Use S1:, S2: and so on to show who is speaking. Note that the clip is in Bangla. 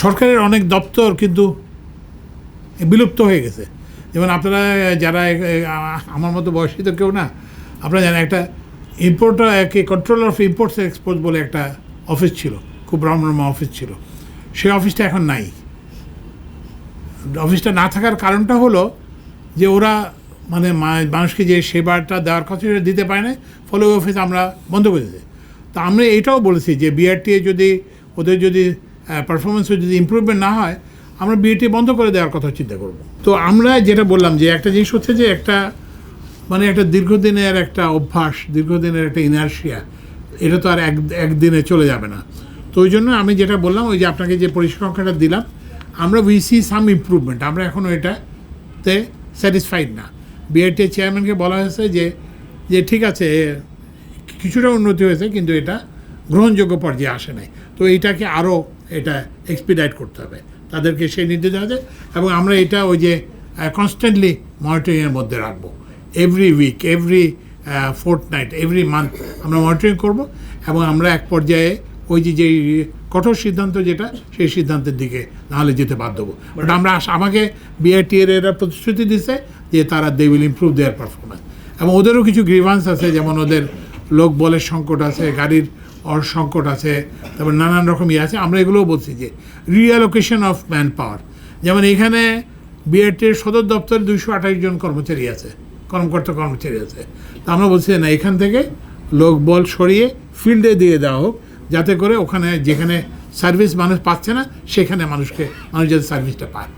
S1: সরকারের অনেক দপ্তর কিন্তু বিলুপ্ত হয়ে গেছে। যেমন আপনারা যারা আমার মতো বয়সী তো কেউ না, আপনারা জানেন একটা importer controller of imports exports বলে একটা অফিস ছিল, খুব রমরমা অফিস ছিল। সেই অফিসটা এখন নাই। অফিসটা না থাকার কারণটা হলো যে ওরা মানে মানুষকে যে সেবাটা দেওয়ার কথা সেটা দিতে পারে না, ফলে ওই অফিস আমরা বন্ধ করে দিয়েছি। তো আমরা এটাও বলেছি যে বিআরটিএ যদি ওদের যদি পারফরমেন্সে যদি ইমপ্রুভমেন্ট না হয়, আমরা বিআরটিএ বন্ধ করে দেওয়ার কথা চিন্তা করব। তো আমরা যেটা বললাম যে একটা জিনিস হচ্ছে যে একটা মানে একটা দীর্ঘদিনের একটা অভ্যাস, দীর্ঘদিনের একটা ইনার্শিয়া, এটা তো আর একদিনে চলে যাবে না। তো ওই জন্য আমি যেটা বললাম, ওই যে আপনাকে যে পরিসংখ্যানটা দিলাম, আমরা উই সি সাম ইমপ্রুভমেন্ট, আমরা এখনও এটাতে স্যাটিসফাইড না। বিআরটিএ চেয়ারম্যানকে বলা হয়েছে যে ঠিক আছে কিছুটা উন্নতি হয়েছে, কিন্তু এটা গ্রহণযোগ্য পর্যায়ে আসে নাই। তো এইটাকে আরও এটা এক্সপিডাইট করতে হবে, তাদেরকে সেই নির্দেশ দেওয়া যায়। এবং আমরা এটা ওই যে কনস্ট্যান্টলি মনিটরিংয়ের মধ্যে রাখবো। Every week, every fortnight, every month আমরা মনিটরিং করব। এবং আমরা এক পর্যায়ে ওই যে কঠোর সিদ্ধান্ত যেটা, সেই সিদ্ধান্তের দিকে নাহলে যেতে বাধ্য হবো। বাট আমাকে বিআরটিএর এরা প্রতিশ্রুতি দিচ্ছে যে তারা they will improve their performance. এবং ওদেরও কিছু গ্রিভান্স আছে, যেমন ওদের লোক বলের সংকট আছে, গাড়ির সংকট আছে, তারপর নানান রকম আছে। আমরা এগুলোও বলছি যে রিঅ্যালোকেশন অফ ম্যান পাওয়ার, যেমন এখানে বিআরটির সদর দপ্তরে 228 জন কর্মচারী আছে, কর্মচারী আছে। তা আমরা বলছি না, এখান থেকে লোক বল সরিয়ে ফিল্ডে দিয়ে দেওয়া হোক, যাতে করে ওখানে যেখানে সার্ভিস মানুষ পাচ্ছে না সেখানে মানুষ যাতে সার্ভিসটা পায়।